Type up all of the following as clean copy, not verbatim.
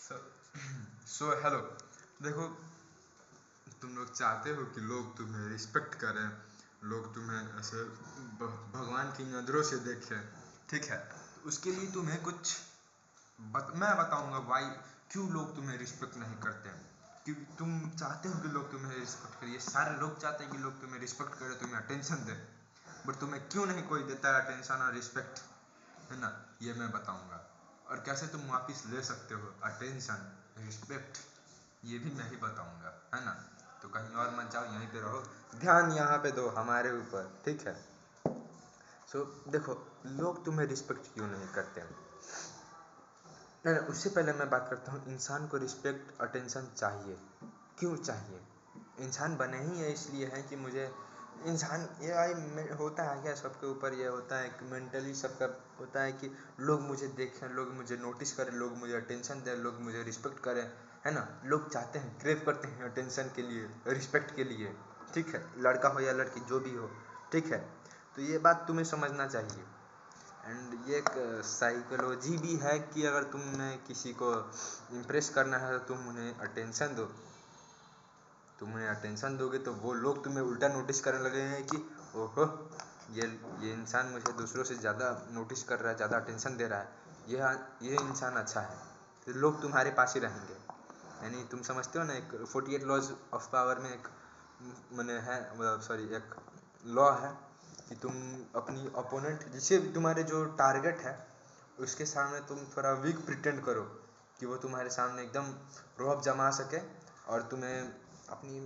So hello. देखो, तुम लोग चाहते हो कि लोग तुम्हें रिस्पेक्ट करें, लोग तुम्हें ऐसे भगवान की नज़रों से देखें, ठीक है। तो उसके लिए तुम्हें कुछ मैं बताऊंगा वाई, क्यों लोग तुम्हें रिस्पेक्ट नहीं करते हैं। क्योंकि तुम चाहते हो कि लोग तुम्हें रिस्पेक्ट करें, ये सारे लोग चाहते हैं कि लोग तुम्हें रिस्पेक्ट करें, तुम्हें अटेंशन दें, बट तुम्हें क्यों नहीं कोई देता है अटेंशन और रिस्पेक्ट, है ना। ये मैं बताऊंगा, और कैसे तुम वापस ले सकते हो अटेंशन, रिस्पेक्ट, ये भी मैं ही बताऊंगा, है ना। तो कहीं और मत जाओ, यहीं पे रहो, ध्यान यहाँ पे दो हमारे ऊपर, ठीक है। देखो, लोग तुम्हें रिस्पेक्ट क्यों नहीं करते हैं। नहीं, उससे पहले मैं बात करता हूँ, इंसान को रिस्पेक्ट अटेंशन चाहिए। क्यों चाहिए? इंसान बने ही है इसलिए है कि मुझे इंसान ये आई होता है क्या, सबके ऊपर ये होता है कि मेंटली सबका होता है कि लोग मुझे देखें, लोग मुझे नोटिस करें, लोग मुझे अटेंशन दें, लोग मुझे रिस्पेक्ट करें, है ना। लोग चाहते हैं, क्रेव करते हैं अटेंशन के लिए, रिस्पेक्ट के लिए, ठीक है। लड़का हो या लड़की, जो भी हो, ठीक है। तो ये बात तुम्हें समझना चाहिए। एंड ये एक साइकोलॉजी भी है कि अगर तुम्हें किसी को इम्प्रेस करना है तो तुम उन्हें अटेंशन दो। तुम उन्हें अटेंशन दोगे तो वो लोग तुम्हें उल्टा नोटिस करने लगेंगे कि ओहो, ये इंसान मुझे दूसरों से ज़्यादा नोटिस कर रहा है, ज़्यादा अटेंशन दे रहा है, ये इंसान अच्छा है, तो लोग तुम्हारे पास ही रहेंगे। यानी तुम समझते हो ना, एक 48 लॉज ऑफ पावर में एक मैंने है, सॉरी, एक लॉ है कि तुम अपनी अपोनेंट, जिसे तुम्हारे जो टारगेट है, उसके सामने तुम थोड़ा वीक प्रिटेंड करो कि वो तुम्हारे सामने एकदम रोब जमा सके, और तुम्हें अपनी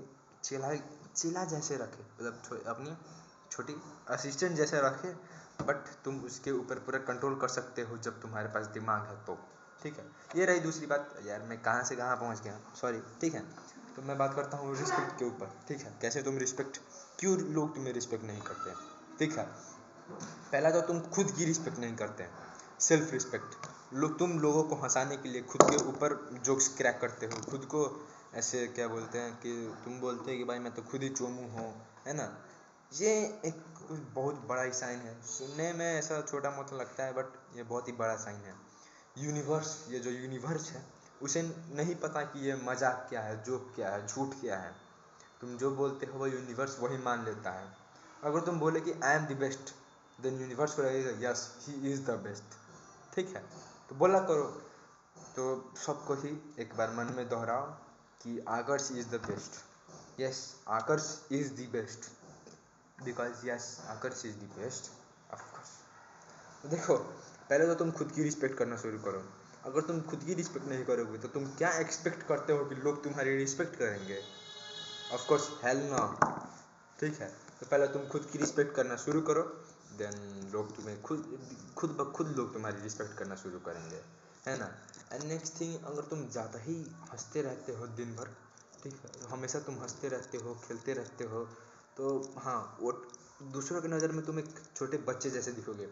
चेला चेला जैसे रखे, मतलब अपनी छोटी असिस्टेंट जैसे रखे, बट तुम उसके ऊपर पूरा कंट्रोल कर सकते हो जब तुम्हारे पास दिमाग है तो, ठीक है। ये रही दूसरी बात। यार मैं कहाँ से कहाँ पहुँच गया, सॉरी, ठीक है। तो मैं बात करता हूँ रिस्पेक्ट के ऊपर, ठीक है। कैसे तुम रिस्पेक्ट, क्यों लोग तुम्हें रिस्पेक्ट नहीं करते, ठीक है। पहला तो तुम खुद की रिस्पेक्ट नहीं करते हैं, सेल्फ रिस्पेक्ट। तुम लोगों को हंसाने के लिए खुद के ऊपर जोक्स क्रैक करते हो, खुद को ऐसे क्या बोलते हैं कि तुम बोलते हो कि भाई मैं तो खुद ही चोमू हूँ, है ना। ये एक बहुत बड़ा ही साइन है, सुनने में ऐसा छोटा मोटा लगता है, बट ये बहुत ही बड़ा साइन है। यूनिवर्स, ये जो यूनिवर्स है, उसे नहीं पता कि ये मजाक क्या है, जोक क्या है, झूठ क्या है। तुम जो बोलते हो वो यूनिवर्स वही मान लेता है। अगर तुम बोले कि I am the best, then universe को लगेगा yes he is the best, ठीक है। तो बोला करो, तो सबको ही एक बार मन में दोहराओ कि Aakarsh is the best, yes Aakarsh is the best, because yes Aakarsh is the best, of course. देखो, पहले तो तुम खुद की रिस्पेक्ट करना शुरू करो। अगर तुम खुद की रिस्पेक्ट नहीं करोगे तो तुम क्या एक्सपेक्ट करते हो कि लोग तुम्हारी रिस्पेक्ट करेंगे? ऑफ कोर्स हेल नो, ठीक है। तो पहले तुम खुद की रिस्पेक्ट करना शुरू करो, देन लोग तुम्हें खुद खुद ब खुद लोग तुम्हारी रिस्पेक्ट करना शुरू करेंगे, है ना। एंड नेक्स्ट थिंग, अगर तुम ज़्यादा ही हंसते रहते हो दिन भर, ठीक है, हमेशा तुम हंसते रहते हो, खेलते रहते हो, तो हाँ, वो दूसरों की नज़र में तुम एक छोटे बच्चे जैसे दिखोगे,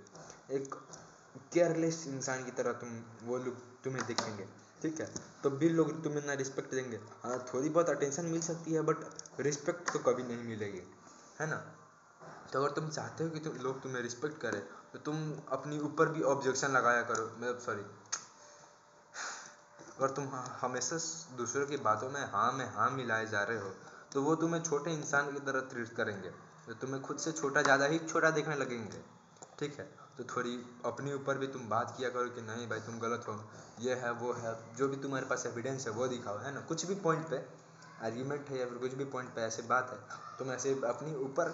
एक केयरलेस इंसान की तरह वो लोग तुम्हें देखेंगे, ठीक है। तो भी लोग तुम्हें ना रिस्पेक्ट देंगे। हाँ, थोड़ी बहुत अटेंशन मिल सकती है, बट रिस्पेक्ट तो कभी नहीं मिलेगी, है ना। तो अगर तुम चाहते हो कि लोग तुम्हें रिस्पेक्ट करें, तो तुम अपनी ऊपर भी ऑब्जेक्शन लगाया करो, मतलब सॉरी, अगर तुम हमेशा दूसरों की बातों में हाँ मिलाए जा रहे हो, तो वो तुम्हें छोटे इंसान की तरह ट्रीट करेंगे, तो तुम्हें खुद से छोटा ज़्यादा ही छोटा देखने लगेंगे, ठीक है। तो थोड़ी अपने ऊपर भी तुम बात किया करो कि नहीं भाई तुम गलत हो, ये है वो है, जो भी तुम्हारे पास एविडेंस है वो दिखाओ, है ना। कुछ भी पॉइंट पे आर्ग्यूमेंट है या फिर कुछ भी पॉइंट पे ऐसे बात है, तुम ऐसे अपनी ऊपर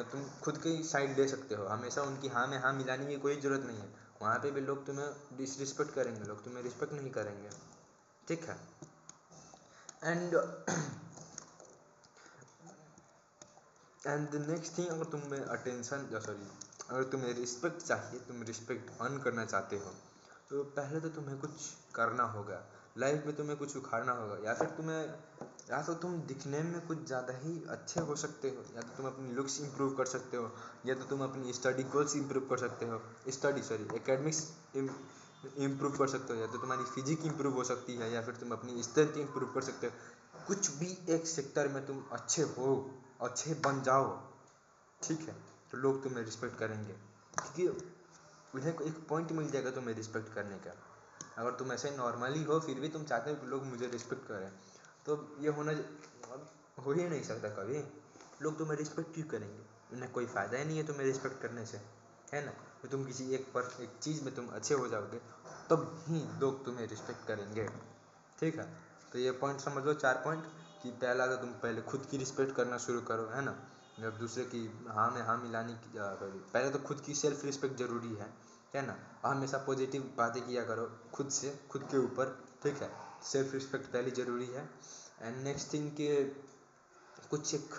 तुम खुद की साइड ले सकते हो। हमेशा उनकी हाँ में हाँ मिलाने की कोई ज़रूरत नहीं है, वहाँ पे भी लोग तुम्हें डिसरिस्पेक्ट करेंगे, लोग तुम्हें रिस्पेक्ट नहीं करेंगे, ठीक है। And and the next thing, अगर तुम्हें अटेंशन या सॉरी, अगर तुम्हें रिस्पेक्ट चाहिए, तुम रिस्पेक्ट अर्न करना चाहते हो, तो पहले तो तुम्हें कुछ करना होगा लाइफ में, तुम्हें कुछ उखाड़ना होगा, या तो तुम दिखने में कुछ ज़्यादा ही अच्छे हो सकते हो, या तो तुम अपनी लुक्स इंप्रूव कर सकते हो, या तो तुम अपनी स्टडी गोल्स इंप्रूव कर सकते हो, एकेडमिक्स इम्प्रूव कर सकते हो, या तो तुम्हारी फिजिक इंप्रूव हो सकती है, या फिर तुम अपनी स्ट्रेंथ इंप्रूव कर सकते हो। कुछ भी एक सेक्टर में तुम अच्छे बन जाओ, ठीक है, तो लोग तुम्हें रिस्पेक्ट करेंगे, क्योंकि उन्हें एक पॉइंट मिल जाएगा तुम्हें रिस्पेक्ट करने का, अगर तुम ऐसे नॉर्मली हो फिर भी तुम चाहते हो कि लोग मुझे रिस्पेक्ट करें, तो ये होना हो ही नहीं सकता कभी। लोग तुम्हें रिस्पेक्ट क्यों करेंगे? उन्हें कोई फ़ायदा ही नहीं है तुम्हें रिस्पेक्ट करने से, है ना। तो तुम किसी एक चीज़ में तुम अच्छे हो जाओगे तब ही लोग तुम्हें रिस्पेक्ट करेंगे, ठीक है। तो ये पॉइंट समझ लो, 4 पॉइंट। कि पहला तो तुम पहले खुद की रिस्पेक्ट करना शुरू करो, है ना। जब दूसरे की हाँ में हाँ मिलाने की पहले तो खुद की सेल्फ रिस्पेक्ट ज़रूरी है ना। हमेशा पॉजिटिव बातें किया करो खुद से, खुद के ऊपर, ठीक है। सेल्फ रिस्पेक्ट पहली ज़रूरी है। एंड नेक्स्ट थिंग कि कुछ एक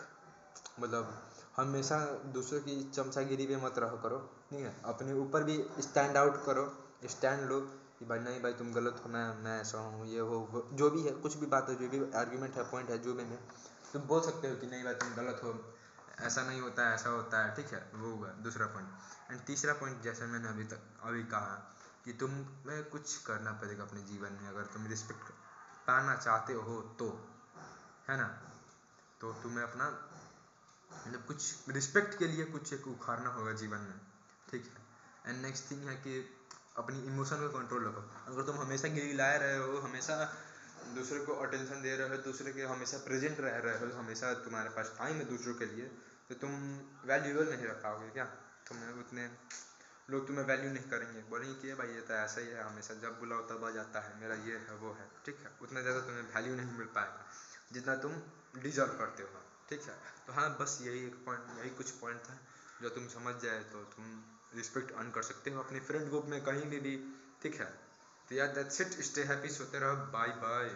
मतलब हमेशा दूसरों की चमचागिरी पे मत रहा करो, ठीक है। अपने ऊपर भी स्टैंड आउट करो, स्टैंड लो कि भाई नहीं भाई तुम गलत हो, मैं ऐसा हूँ, ये हो वो जो भी है, कुछ भी बात है, जो भी आर्ग्यूमेंट है, पॉइंट है, जो भी है, तुम बोल सकते हो कि नहीं भाई तुम गलत हो, ऐसा नहीं होता है, ऐसा होता है, ठीक है। वो हुआ दूसरा पॉइंट। एंड तीसरा पॉइंट, जैसे मैंने अभी कहा कि तुम्हें कुछ करना पड़ेगा अपने जीवन में अगर तुम रिस्पेक्ट पाना चाहते हो तो, है ना। तो तुम्हें अपना मतलब कुछ रिस्पेक्ट के लिए कुछ एक उखाड़ना होगा जीवन में, ठीक है। एंड नेक्स्ट थिंग है कि अपनी इमोशन को कंट्रोल रखो। अगर तुम हमेशा गिड़गिड़ाए रहे हो, हमेशा दूसरे को अटेंशन दे रहे हो, दूसरे के हमेशा प्रेजेंट रह रहे हो, हमेशा तुम्हारे पास टाइम है दूसरों के लिए, तो तुम वैल्यूएबल नहीं रख पाओगे क्या। तुम्हें उतने लोग तुम्हें वैल्यू नहीं करेंगे, बोलेंगे कि भाई ये तो ऐसा ही है, हमेशा जब बुलाओ तब आ जाता है, मेरा ये है वो है, ठीक है। उतना ज़्यादा तुम्हें वैल्यू नहीं मिल पाएगा जितना तुम डिजर्व करते हो, ठीक है। तो हाँ, बस यही कुछ पॉइंट था जो तुम समझ जाए तो तुम रिस्पेक्ट अर्न कर सकते हो अपने फ्रेंड ग्रुप में कहीं भी, ठीक है। तो यार दैट्स इट, स्टे हैप्पी, सोते रहो, बाय बाय।